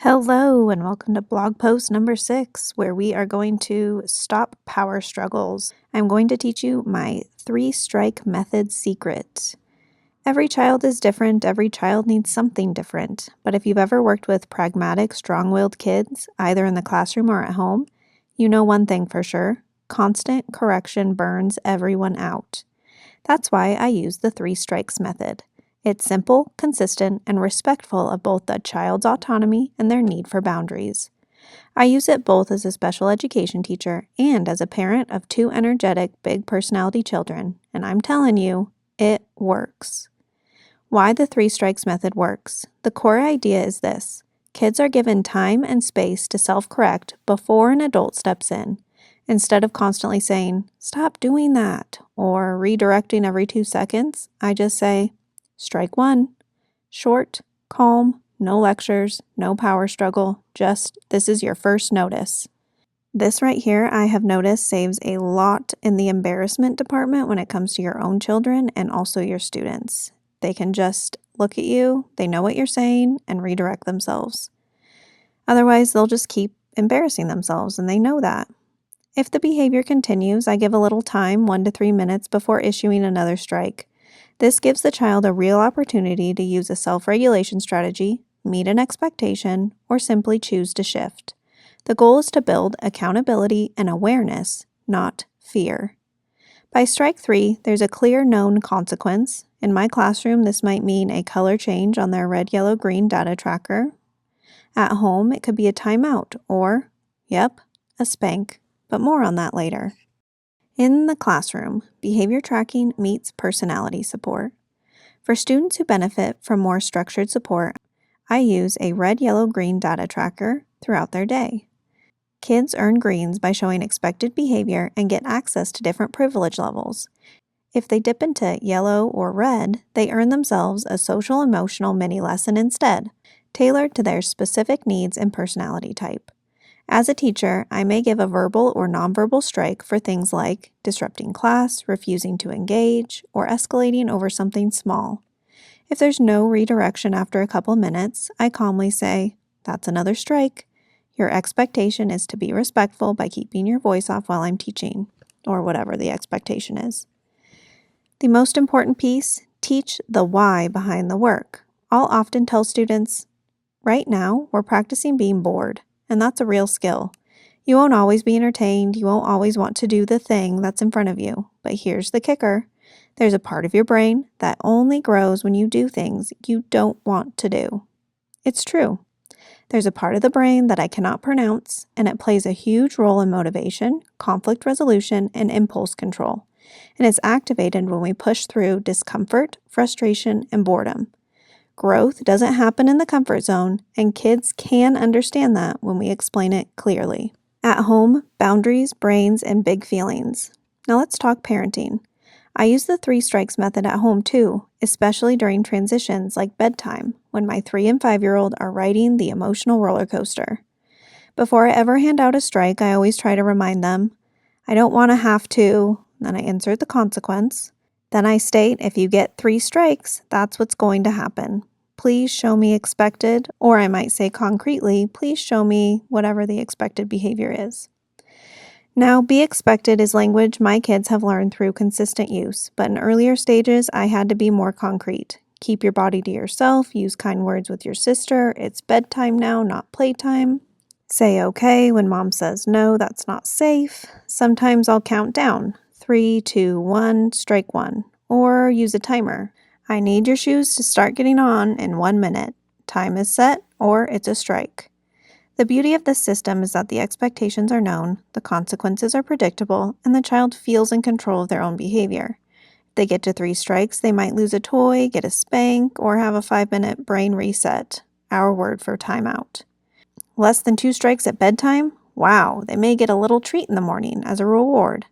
Hello, and welcome to blog post number 6, where we are going to stop power struggles. I'm going to teach you my 3-strike method secret. Every child is different, every child needs something different, but if you've ever worked with pragmatic, strong-willed kids, either in the classroom or at home, you know one thing for sure: constant correction burns everyone out. That's why I use the 3 strikes method. It's simple, consistent, and respectful of both the child's autonomy and their need for boundaries. I use it both as a special education teacher and as a parent of 2 energetic, big personality children, and I'm telling you, it works. Why the 3 strikes method works. The core idea is this: kids are given time and space to self-correct before an adult steps in. Instead of constantly saying, "Stop doing that," or redirecting every 2 seconds, I just say, "Strike 1. Short, calm, no lectures, no power struggle, just this is your first notice." This right here, I have noticed, saves a lot in the embarrassment department when it comes to your own children and also your students. They can just look at you, they know what you're saying, and redirect themselves. Otherwise, they'll just keep embarrassing themselves, and they know that. If the behavior continues, I give a little time, 1 to 3 minutes, before issuing another strike. This gives the child a real opportunity to use a self-regulation strategy, meet an expectation, or simply choose to shift. The goal is to build accountability and awareness, not fear. By strike 3, there's a clear known consequence. In my classroom, this might mean a color change on their red, yellow, green data tracker. At home, it could be a timeout or, a spank, but more on that later. In the classroom, behavior tracking meets personality support. For students who benefit from more structured support, I use a red, yellow, green data tracker throughout their day. Kids earn greens by showing expected behavior and get access to different privilege levels. If they dip into yellow or red, they earn themselves a social-emotional mini-lesson instead, tailored to their specific needs and personality type. As a teacher, I may give a verbal or nonverbal strike for things like disrupting class, refusing to engage, or escalating over something small. If there's no redirection after a couple minutes, I calmly say, "That's another strike. Your expectation is to be respectful by keeping your voice off while I'm teaching," or whatever the expectation is. The most important piece: teach the why behind the work. I'll often tell students, "Right now, we're practicing being bored. And that's a real skill. You won't always be entertained, you won't always want to do the thing that's in front of you, but here's the kicker. There's a part of your brain that only grows when you do things you don't want to do." It's true. There's a part of the brain that I cannot pronounce, and it plays a huge role in motivation, conflict resolution, and impulse control. And it's activated when we push through discomfort, frustration, and boredom. Growth doesn't happen in the comfort zone, and kids can understand that when we explain it clearly. At home, boundaries, brains, and big feelings. Now let's talk parenting. I use the 3 strikes method at home too, especially during transitions like bedtime, when my 3 and 5-year-old are riding the emotional roller coaster. Before I ever hand out a strike, I always try to remind them, "I don't want to have to," then I insert the consequence. Then I state, "If you get 3 strikes, that's what's going to happen. Please show me expected," or I might say concretely, "Please show me whatever the expected behavior is." Now, be expected is language my kids have learned through consistent use, but in earlier stages, I had to be more concrete. Keep your body to yourself, use kind words with your sister, it's bedtime now, not playtime. Say okay when mom says no, that's not safe. Sometimes I'll count down. 3, 2, 1, strike 1. Or use a timer. "I need your shoes to start getting on in 1 minute. Time is set," or it's a strike. The beauty of this system is that the expectations are known, the consequences are predictable, and the child feels in control of their own behavior. If they get to 3 strikes, they might lose a toy, get a spank, or have a 5-minute brain reset, our word for timeout. Less than 2 strikes at bedtime? Wow, they may get a little treat in the morning as a reward.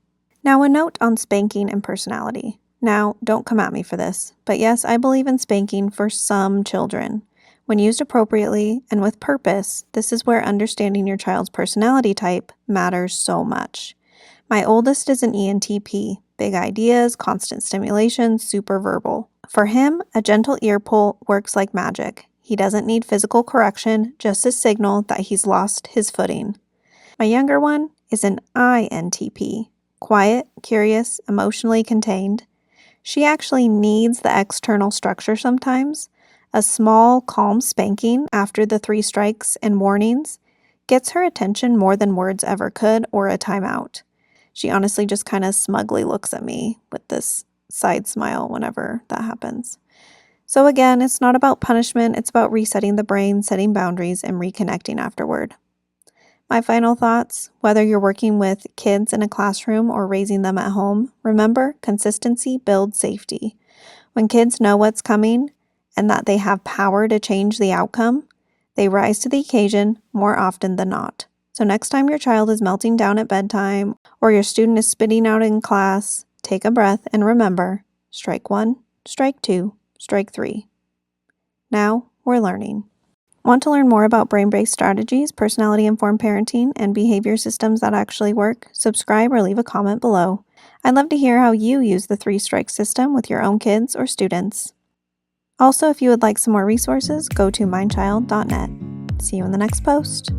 Now, a note on spanking and personality. Now, don't come at me for this, but yes, I believe in spanking for some children. When used appropriately and with purpose, this is where understanding your child's personality type matters so much. My oldest is an ENTP, big ideas, constant stimulation, super verbal. For him, a gentle ear pull works like magic. He doesn't need physical correction, just a signal that he's lost his footing. My younger one is an INTP, quiet, curious, emotionally contained. She actually needs the external structure sometimes. A small, calm spanking after the 3 strikes and warnings gets her attention more than words ever could or a timeout. She honestly just kind of smugly looks at me with this side smile whenever that happens. So again, it's not about punishment, it's about resetting the brain, setting boundaries, and reconnecting afterward. My final thoughts, whether you're working with kids in a classroom or raising them at home, remember, consistency builds safety. When kids know what's coming and that they have power to change the outcome, they rise to the occasion more often than not. So next time your child is melting down at bedtime or your student is spitting out in class, take a breath and remember, strike 1, strike 2, strike 3. Now we're learning. Want to learn more about brain-based strategies, personality-informed parenting, and behavior systems that actually work? Subscribe or leave a comment below. I'd love to hear how you use the 3-strike system with your own kids or students. Also, if you would like some more resources, go to mindchild.net. See you in the next post.